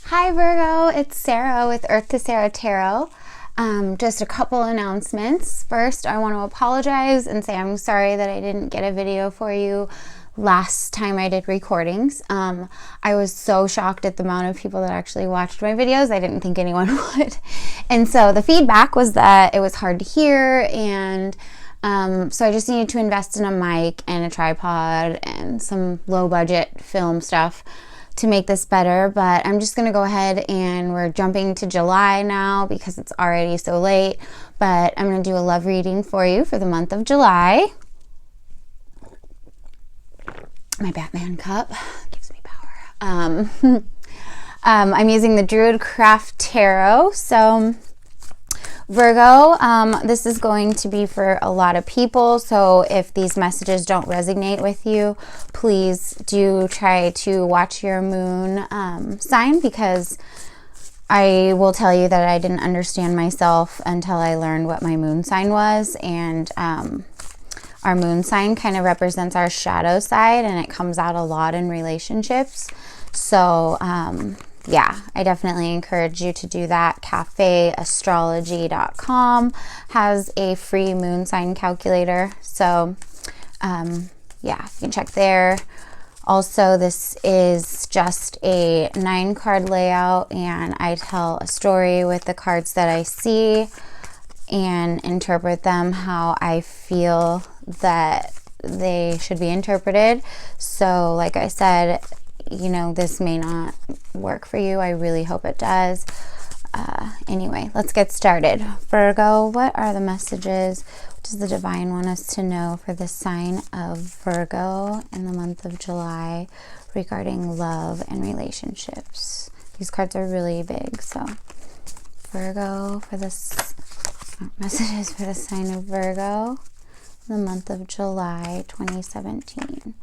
Hi Virgo, it's Sarah with Earth to Sarah Tarot. Just a couple announcements. First, I want to apologize and say I'm sorry that I didn't get a video for you last time I did recordings. I was so shocked at the amount of people that actually watched my videos. I didn't think anyone would. And so the feedback was that it was hard to hear, and so I just needed to invest in a mic and a tripod and some low budget film stuff to make this better. But I'm just gonna go ahead and we're jumping to July now because it's already so late. But I'm gonna do a love reading for you for the month of July. My Batman cup gives me power. I'm using the Druidcraft Tarot. So Virgo, this is going to be for a lot of people, so if these messages don't resonate with you, please do try to watch your moon sign, because I will tell you that I didn't understand myself until I learned what my moon sign was, and our moon sign kind of represents our shadow side, and it comes out a lot in relationships. So yeah, I definitely encourage you to do that. cafeastrology.com has a free moon sign calculator. So yeah, you can check there. Also, this is just a 9-card layout, and I tell a story with the cards that I see and interpret them how I feel that they should be interpreted. So like I said, you know, this may not work for you. I really hope it does. Anyway, let's get started. Virgo, what are the messages? What does the divine want us to know for the sign of Virgo in the month of July regarding love and relationships? These cards are really big. So Virgo, for this messages for the sign of Virgo in the month of July 2017.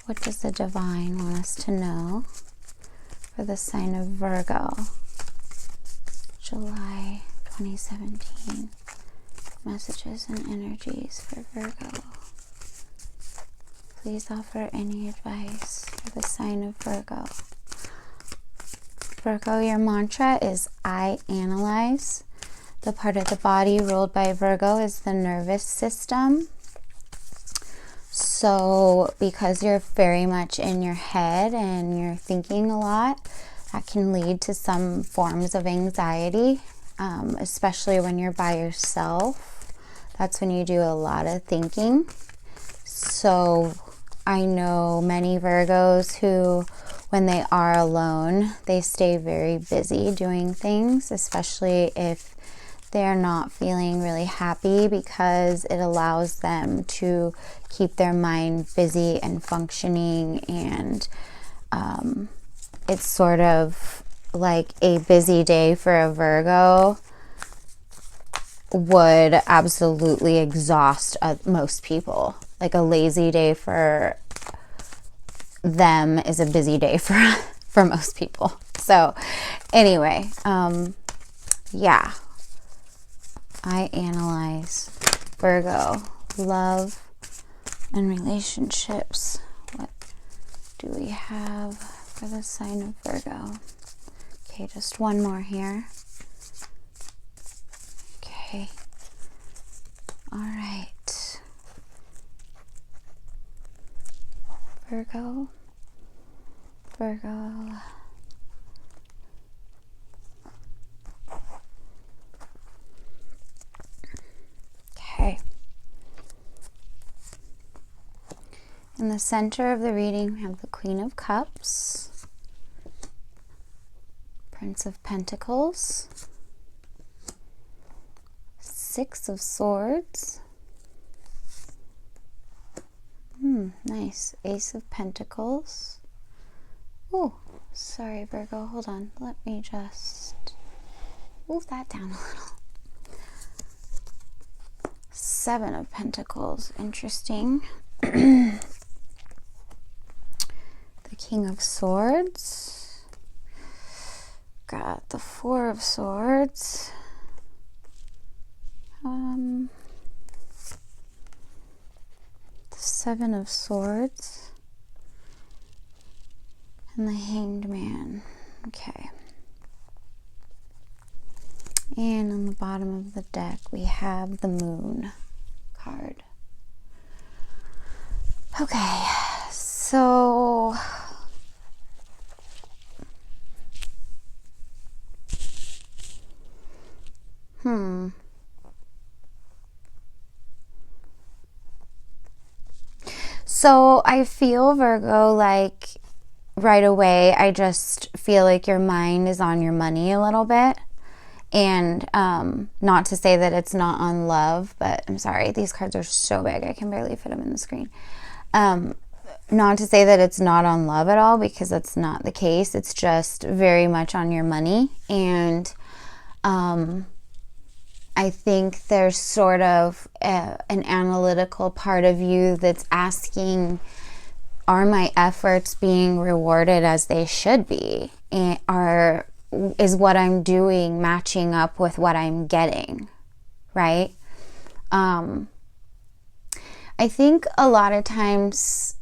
What does the divine want us to know for the sign of Virgo, July 2017? Messages and energies for Virgo. Please offer any advice for the sign of Virgo. Virgo, your mantra is I analyze. The part of the body ruled by Virgo is the nervous system. So because you're very much in your head and you're thinking a lot, that can lead to some forms of anxiety, especially when you're by yourself. That's when you do a lot of thinking. So I know many Virgos who, when they are alone, they stay very busy doing things, especially if they're not feeling really happy, because it allows them to keep their mind busy and functioning, and it's sort of like a busy day for a Virgo would absolutely exhaust most people. Like a lazy day for them is a busy day for most people. So anyway, yeah. I analyze. Virgo, love and relationships. What do we have for the sign of Virgo? Okay, just one more here. Okay. All right. Virgo. Virgo. Okay. In the center of the reading, we have the Queen of Cups, Prince of Pentacles, Six of Swords, nice, Ace of Pentacles. Oh, sorry Virgo, hold on, let me just move that down a little. Seven of Pentacles, interesting. The King of Swords. Got the Four of Swords. The Seven of Swords. And the Hanged Man. Okay. And on the bottom of the deck, we have the Moon card. Okay, so So I feel, Virgo, like right away, I just feel like your mind is on your money a little bit. And not to say that it's not on love, but I'm sorry, these cards are so big, I can barely fit them in the screen. Not to say that it's not on love at all, because that's not the case. It's just very much on your money. And I think there's sort of an analytical part of you that's asking, are my efforts being rewarded as they should be? And is what I'm doing matching up with what I'm getting, right? I think a lot of times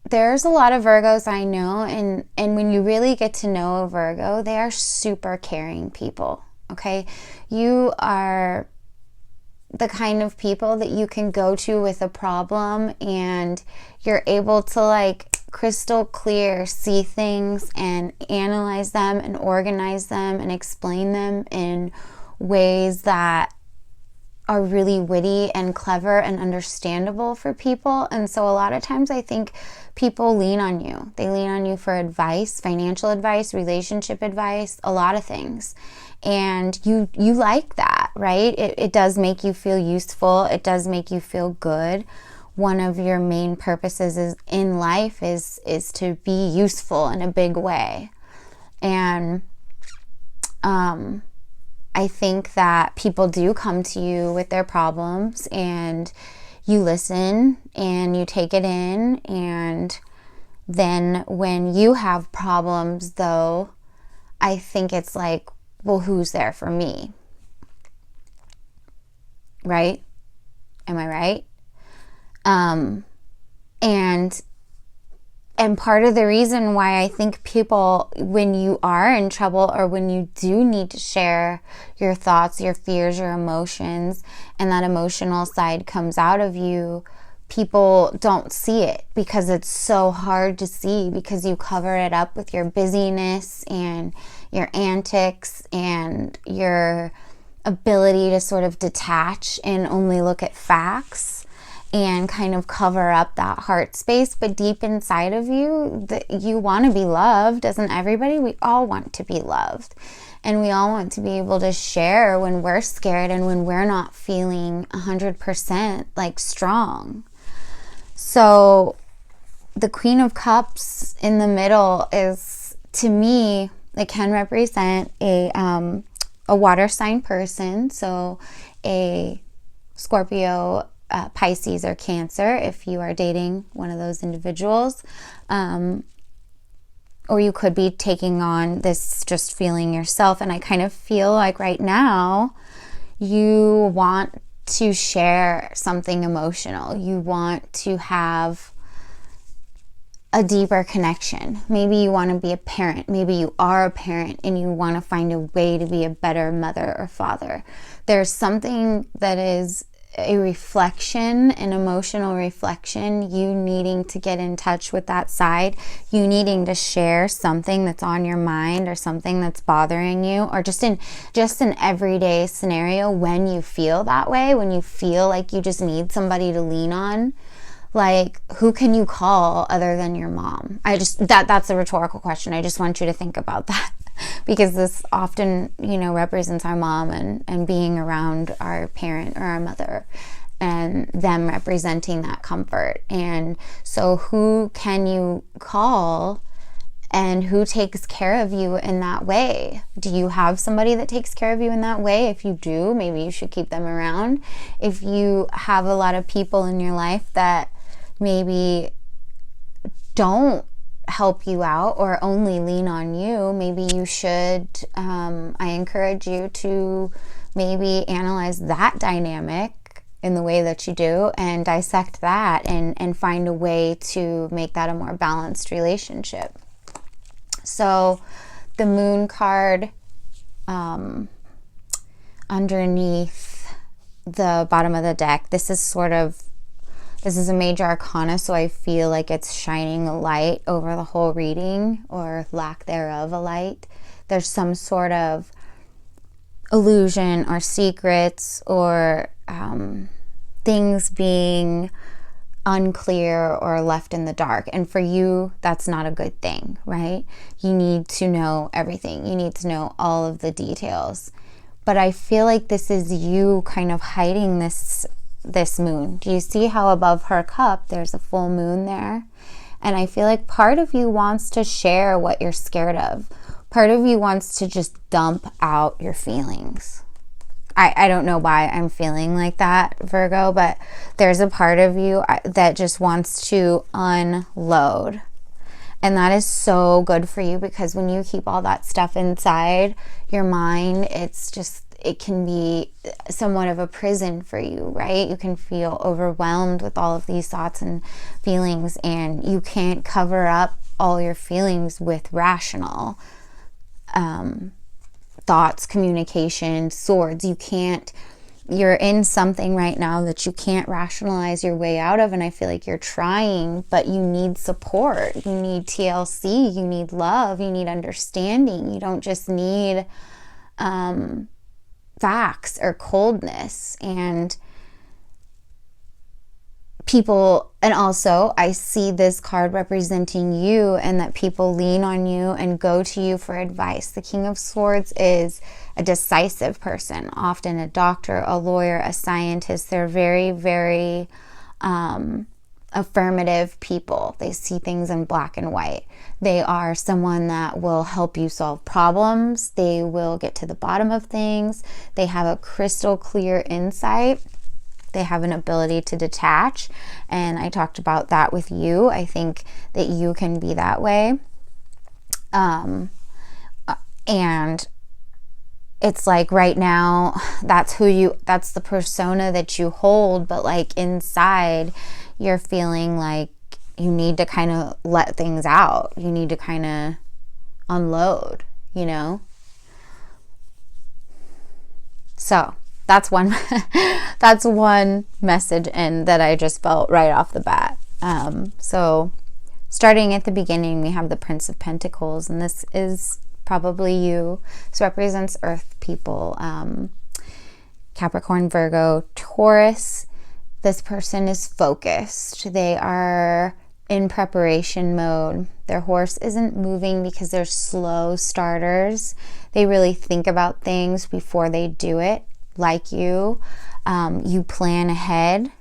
there's a lot of Virgos I know, and when you really get to know a Virgo, they are super caring people, okay? You are the kind of people that you can go to with a problem and you're able to like crystal clear see things and analyze them and organize them and explain them in ways that are really witty and clever and understandable for people. And so a lot of times I think people lean on you. They lean on you for advice, financial advice, relationship advice, a lot of things. And you like that, right? It does make you feel useful. It does make you feel good. One of your main purposes in life is to be useful in a big way. And I think that people do come to you with their problems and you listen and you take it in. And then when you have problems, though, I think it's like, well, who's there for me? Right? Am I right? And part of the reason why I think people, when you are in trouble or when you do need to share your thoughts, your fears, your emotions, and that emotional side comes out of you, people don't see it because it's so hard to see, because you cover it up with your busyness and your antics and your ability to sort of detach and only look at facts and kind of cover up that heart space. But deep inside of you, you want to be loved. Doesn't everybody? We all want to be loved. And we all want to be able to share when we're scared and when we're not feeling 100% like strong. So the Queen of Cups in the middle is, to me, it can represent a water sign person. So a Scorpio, Pisces, or Cancer, if you are dating one of those individuals. Or you could be taking on this just feeling yourself. And I kind of feel like right now you want to share something emotional. You want to have a deeper connection. Maybe you want to be a parent. Maybe you are a parent and you want to find a way to be a better mother or father. There's something that is a reflection, an emotional reflection, you needing to get in touch with that side, you needing to share something that's on your mind or something that's bothering you, or just an everyday scenario when you feel that way, when you feel like you just need somebody to lean on. Like, who can you call other than your mom? That's a rhetorical question. I just want you to think about that. Because this often, represents our mom and being around our parent or our mother and them representing that comfort. And so who can you call and who takes care of you in that way? Do you have somebody that takes care of you in that way? If you do, maybe you should keep them around. If you have a lot of people in your life that maybe don't help you out or only lean on you, maybe you should, I encourage you to maybe analyze that dynamic in the way that you do and dissect that and find a way to make that a more balanced relationship. So the Moon card underneath the bottom of the deck, this is a major arcana, so I feel like it's shining a light over the whole reading, or lack thereof a light. There's some sort of illusion or secrets or things being unclear or left in the dark. And for you, that's not a good thing, right? You need to know everything. You need to know all of the details. But I feel like this is you kind of hiding this moon. Do you see how above her cup there's a full moon there? And I feel like part of you wants to share what you're scared of. Part of you wants to just dump out your feelings. I don't know why I'm feeling like that, Virgo, but there's a part of you that just wants to unload. And that is so good for you, because when you keep all that stuff inside your mind, it can be somewhat of a prison for you, right? You can feel overwhelmed with all of these thoughts and feelings, and you can't cover up all your feelings with rational thoughts, communication, swords. You're in something right now that you can't rationalize your way out of, and I feel like you're trying, but you need support. You need TLC, you need love, you need understanding. You don't just need facts or coldness. And people, and also I see this card representing you, and that people lean on you and go to you for advice. The King of Swords is a decisive person, often a doctor, a lawyer, a scientist. They're very, very affirmative people. They see things in black and white. They are someone that will help you solve problems. They will get to the bottom of things. They have a crystal clear insight. They have an ability to detach, and I talked about that with you. I think that you can be that way. And it's like right now, that's the persona that you hold, but like inside, you're feeling like you need to kind of let things out. You need to kind of unload, you know? So that's one message, and that I just felt right off the bat. So starting at the beginning, we have the Prince of Pentacles, and this is probably you. This represents earth people, Capricorn, Virgo, Taurus. This person is focused. They are in preparation mode. Their horse isn't moving because they're slow starters. They really think about things before they do it. Like you plan ahead.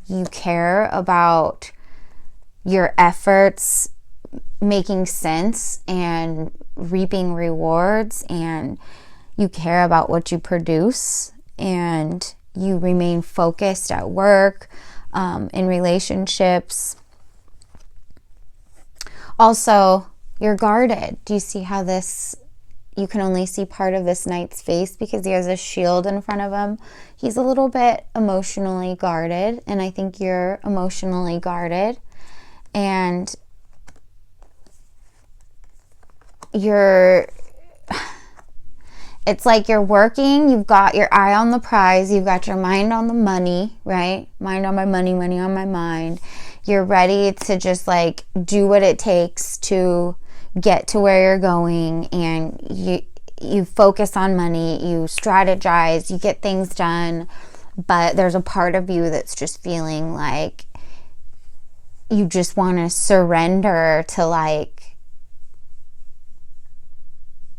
You care about your efforts making sense and reaping rewards, and you care about what you produce, and you remain focused at work, in relationships. Also, you're guarded. Do you see how you can only see part of this knight's face because he has a shield in front of him? He's a little bit emotionally guarded, and I think you're emotionally guarded. And it's like you're working, you've got your eye on the prize, you've got your mind on the money, right? Mind on my money, money on my mind. You're ready to just like do what it takes to get to where you're going, and you focus on money, you strategize, you get things done. But there's a part of you that's just feeling like you just want to surrender to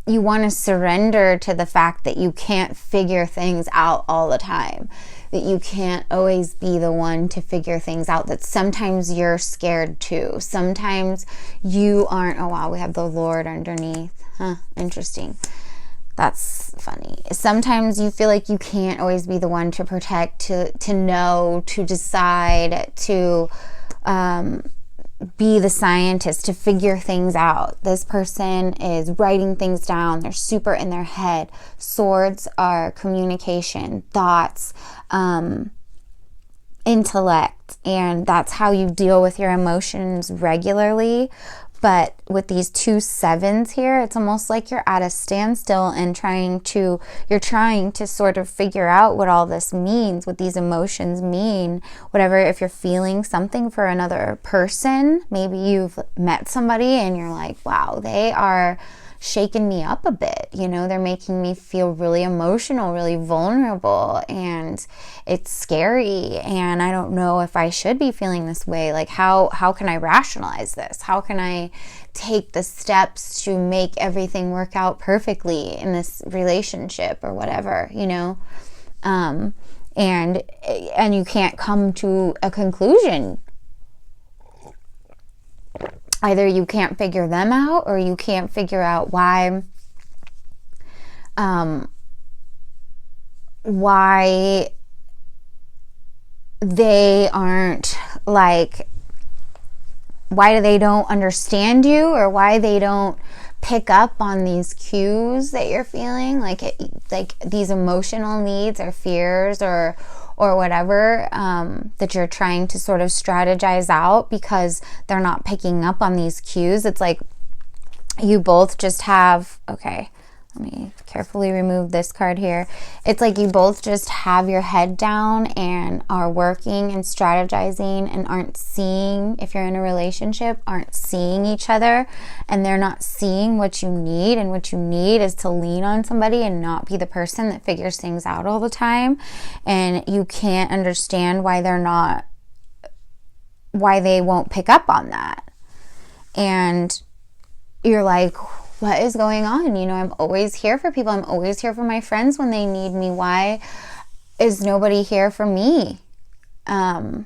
you want to surrender to the fact that you can't figure things out all the time, that you can't always be the one to figure things out, that sometimes you're scared too. Sometimes you aren't. Oh wow, we have the Lord underneath. Huh, interesting. That's funny. Sometimes you feel like you can't always be the one to protect, to know, to decide, to be the scientist, to figure things out. This person is writing things down. They're super in their head. Swords are communication, thoughts, intellect, and that's how you deal with your emotions regularly. But with these 2 sevens here, it's almost like you're at a standstill and you're trying to sort of figure out what all this means, what these emotions mean, whatever. If you're feeling something for another person, maybe you've met somebody and you're like, wow, they are shaking me up a bit, you know, they're making me feel really emotional, really vulnerable, and it's scary, and I don't know if I should be feeling this way. Like, how can I rationalize this? How can I take the steps to make everything work out perfectly in this relationship or whatever, you know? And you can't come to a conclusion. Either you can't figure them out, or you can't figure out why they aren't like, why they don't understand you, or why they don't pick up on these cues that you're feeling, like these emotional needs or fears or whatever, that you're trying to sort of strategize out because they're not picking up on these cues. It's like you both just have, okay, let me carefully remove this card here. It's like you both just have your head down and are working and strategizing and aren't seeing, if you're in a relationship, aren't seeing each other, and they're not seeing what you need. And what you need is to lean on somebody and not be the person that figures things out all the time. And you can't understand why they won't pick up on that. And you're like, what is going on? You know, I'm always here for people. I'm always here for my friends when they need me. Why is nobody here for me? As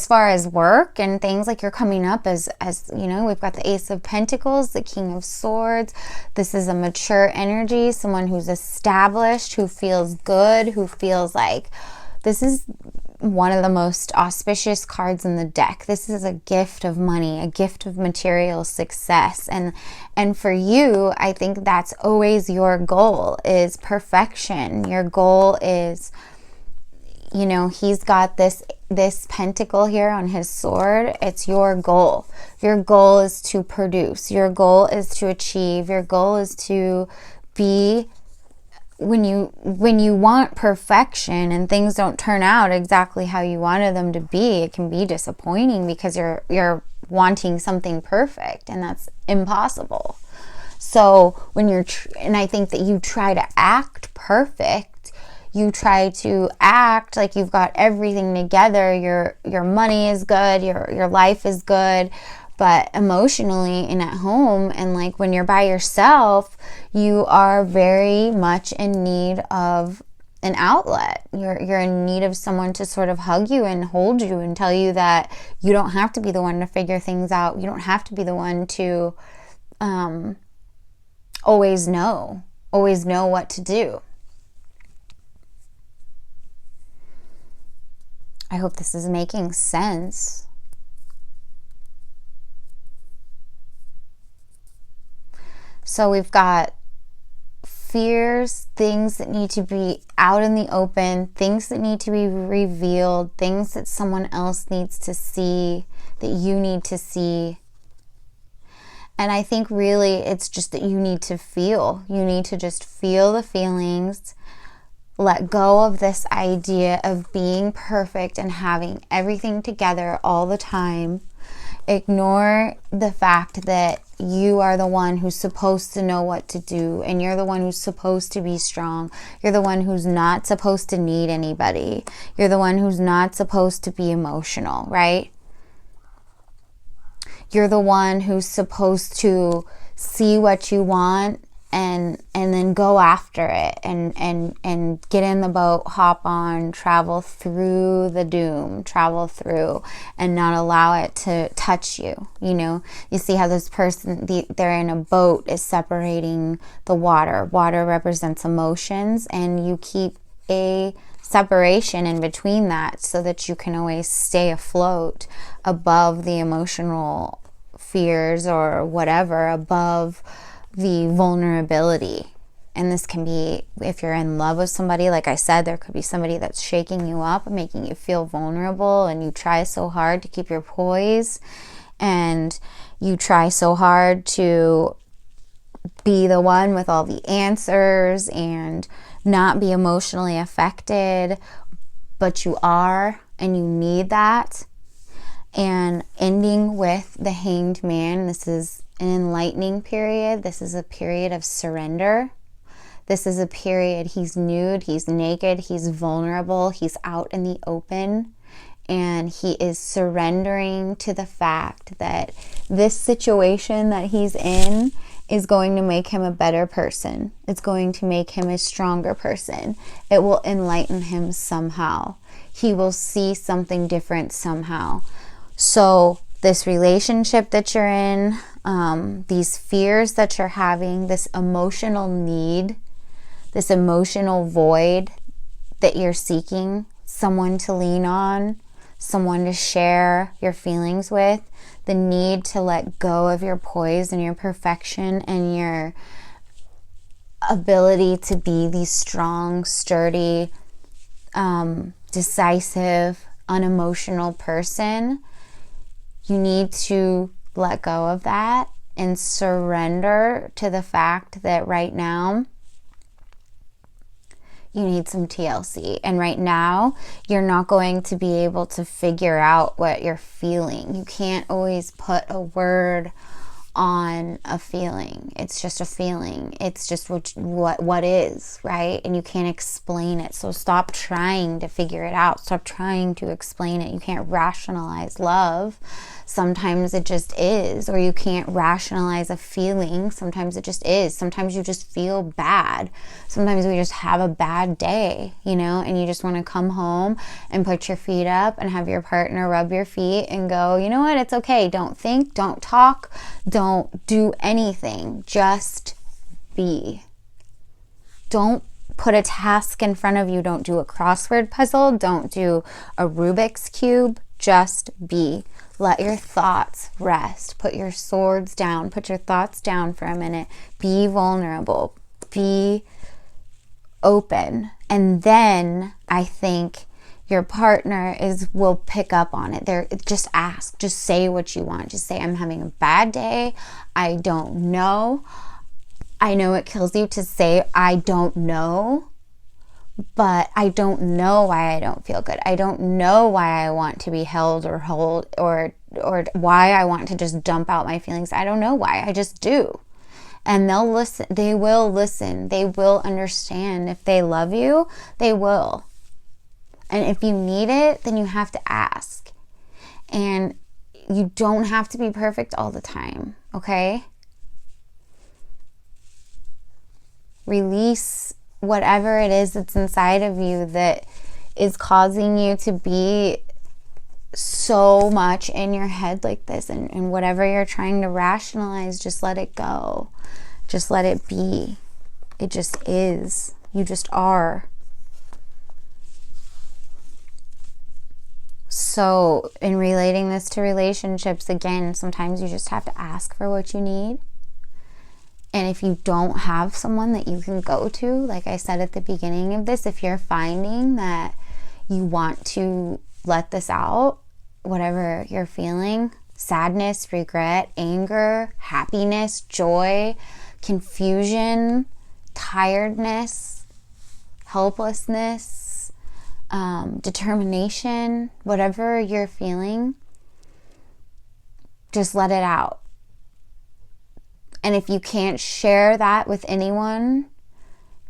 far as work and things, like you're coming up as you know, we've got the Ace of Pentacles, the King of Swords. This is a mature energy, someone who's established, who feels good, who feels like this is one of the most auspicious cards in the deck. This is a gift of money, a gift of material success. And for you, I think that's always your goal, is perfection. Your goal is, you know, he's got this pentacle here on his sword. It's your goal. Your goal is to produce. Your goal is to achieve. Your goal is to be, when you want perfection and things don't turn out exactly how you wanted them to be, it can be disappointing because you're wanting something perfect, and that's impossible. So when and I think that you try to act perfect, you try to act like you've got everything together. Your money is good, your life is good, but emotionally and at home, and like when you're by yourself, you are very much in need of an outlet. You're in need of someone to sort of hug you and hold you and tell you that you don't have to be the one to figure things out. You don't have to be the one to always know what to do. I hope this is making sense. So we've got fears, things that need to be out in the open, things that need to be revealed, things that someone else needs to see, that you need to see. And I think really it's just that you need to feel. You need to just feel the feelings. Let go of this idea of being perfect and having everything together all the time. Ignore the fact that you are the one who's supposed to know what to do, and you're the one who's supposed to be strong. You're the one who's not supposed to need anybody. You're the one who's not supposed to be emotional, right? You're the one who's supposed to see what you want and then go after it and get in the boat, hop on, travel through the doom, travel through, and not allow it to touch you. You know, you see how this person, they're in a boat, is separating the water. Water represents emotions, and you keep a separation in between that so that you can always stay afloat above the emotional fears or whatever, above the vulnerability. And this can be, if you're in love with somebody, like I said, there could be somebody that's shaking you up, making you feel vulnerable, and you try so hard to keep your poise, and you try so hard to be the one with all the answers and not be emotionally affected, but you are, and you need that. And ending with the Hanged Man, this is an enlightening period. This is a period of surrender. This is a period, he's nude, he's naked, he's vulnerable, he's out in the open, and he is surrendering to the fact that this situation that he's in is going to make him a better person. It's going to make him a stronger person. It will enlighten him somehow. He will see something different somehow. So this relationship that you're in, these fears that you're having, this emotional need, this emotional void that you're seeking, someone to lean on, someone to share your feelings with, the need to let go of your poise and your perfection and your ability to be the strong, sturdy, decisive, unemotional person. You need to let go of that and surrender to the fact that right now you need some TLC. And right now, you're not going to be able to figure out what you're feeling. You can't always put a word on a feeling. It's just a feeling. It's just what is, right? And you can't explain it. So stop trying to figure it out. Stop trying to explain it. You can't rationalize love. Sometimes it just is. Or you can't rationalize a feeling. Sometimes it just is. Sometimes you just feel bad. Sometimes we just have a bad day, you know, and you just want to come home and put your feet up and have your partner rub your feet and go, you know what, it's okay. Don't think, don't talk, don't do anything. Just be. Don't put a task in front of you. Don't do a crossword puzzle. Don't do a Rubik's Cube. Just be. Let your thoughts rest. Put your swords down. Put your thoughts down for a minute. Be vulnerable. Be open. And then I think your partner will pick up on it. Just ask. Just say what you want. Just say, I'm having a bad day. I don't know. I know it kills you to say, I don't know. But I don't know why I don't feel good. I don't know why I want to be held or hold or why I want to just dump out my feelings. I don't know why. I just do. And they'll listen. They will listen. They will understand. If they love you, they will. And if you need it, then you have to ask. And you don't have to be perfect all the time, okay? Release whatever it is that's inside of you that is causing you to be so much in your head like this, and whatever you're trying to rationalize, just let it go. Just let it be. It just is. You just are. So in relating this to relationships, again, sometimes you just have to ask for what you need. And if you don't have someone that you can go to, like I said at the beginning of this, if you're finding that you want to let this out, whatever you're feeling, sadness, regret, anger, happiness, joy, confusion, tiredness, helplessness, determination, whatever you're feeling, just let it out. And if you can't share that with anyone,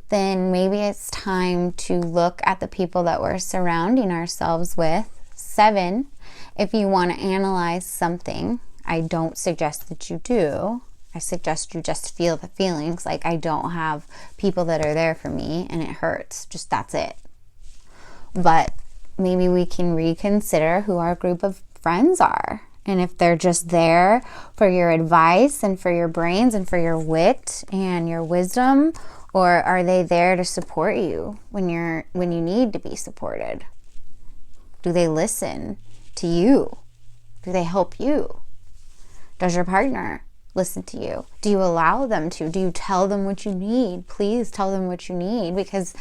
then maybe it's time to look at the people that we're surrounding ourselves with. 7, if you want to analyze something, I don't suggest that you do. I suggest you just feel the feelings. Like, I don't have people that are there for me and it hurts. Just that's it. But maybe we can reconsider who our group of friends are. And if they're just there for your advice and for your brains and for your wit and your wisdom, or are they there to support you when you need to be supported? Do they listen to you? Do they help you? Does your partner listen to you? Do you allow them to? Do you tell them what you need? Please tell them what you need, because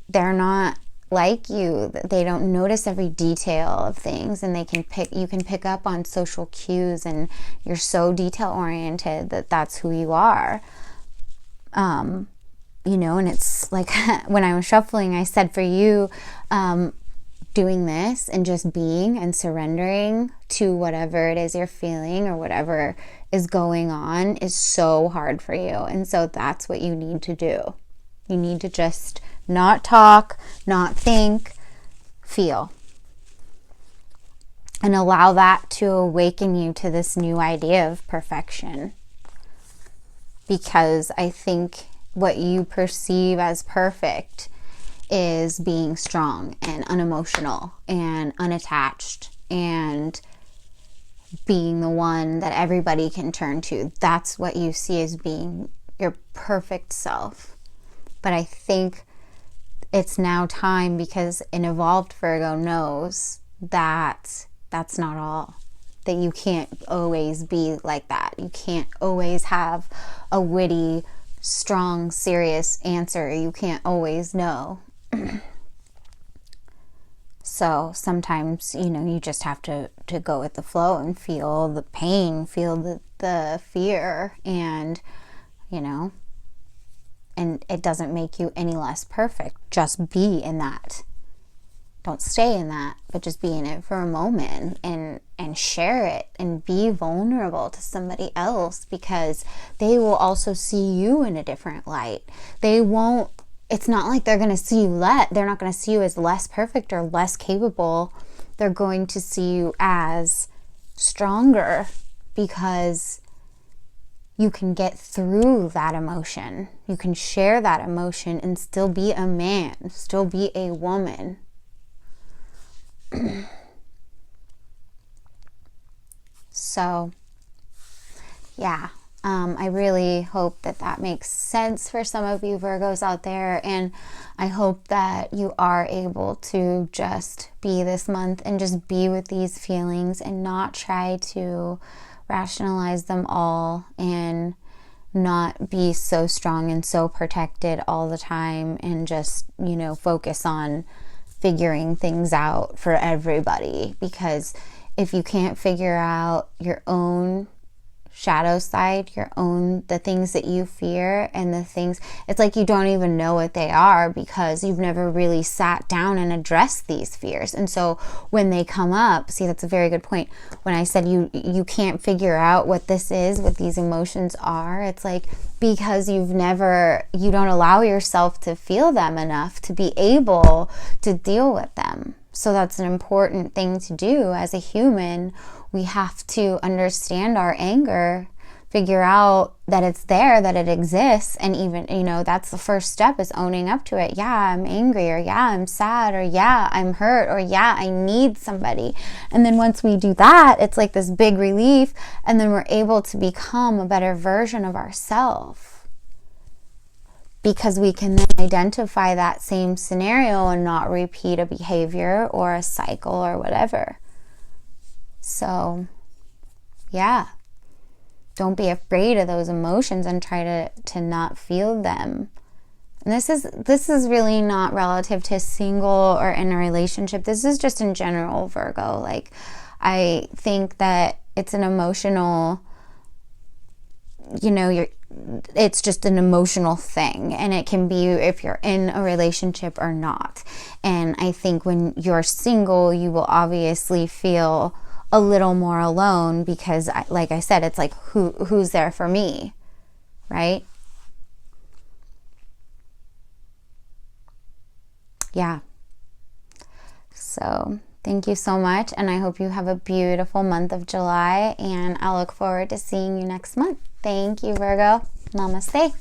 they're not like you. They don't notice every detail of things, and you can pick up on social cues, and you're so detail oriented that that's who you are. You know, and it's like when I was shuffling, I said for you, doing this and just being and surrendering to whatever it is you're feeling or whatever is going on is so hard for you. And so that's what you need to do. You need to just not talk, not think, feel. And allow that to awaken you to this new idea of perfection. Because I think what you perceive as perfect is being strong and unemotional and unattached and being the one that everybody can turn to. That's what you see as being your perfect self. But I think it's now time, because an evolved Virgo knows that that's not all. That you can't always be like that. You can't always have a witty, strong, serious answer. You can't always know. So sometimes, you know, you just have to go with the flow and feel the pain, feel the fear, and, you know, and it doesn't make you any less perfect. Just be in that. Don't stay in that, but just be in it for a moment and share it and be vulnerable to somebody else, because they will also see you in a different light. It's not like they're going to see you they're not going to see you as less perfect or less capable. They're going to see you as stronger, because you can get through that emotion. You can share that emotion and still be a man, still be a woman. So, yeah. I really hope that makes sense for some of you Virgos out there, and I hope that you are able to just be this month and just be with these feelings and not try to rationalize them all and not be so strong and so protected all the time, and just, you know, focus on figuring things out for everybody. Because if you can't figure out your own shadow side, the things that you fear, and the things, it's like you don't even know what they are, because you've never really sat down and addressed these fears. And so when they come up, see, that's a very good point. When I said you can't figure out what this is, what these emotions are, it's like because you don't allow yourself to feel them enough to be able to deal with them. So that's an important thing to do as a human. We have to understand our anger, figure out that it's there, that it exists, and even, you know, that's the first step, is owning up to it. Yeah, I'm angry, or yeah, I'm sad, or yeah, I'm hurt, or yeah, I need somebody. And then once we do that, it's like this big relief, and then we're able to become a better version of ourselves. Because we can then identify that same scenario and not repeat a behavior or a cycle or whatever. So, yeah. Don't be afraid of those emotions and try to not feel them. And this is really not relative to single or in a relationship. This is just in general, Virgo. Like, I think that it's an emotional, you know, it's just an emotional thing, and it can be if you're in a relationship or not. And I think when you're single, you will obviously feel a little more alone, because like I said, it's like who's there for me, right? Yeah. So thank you so much, and I hope you have a beautiful month of July, and I look forward to seeing you next month. Thank you, Virgo. Namaste.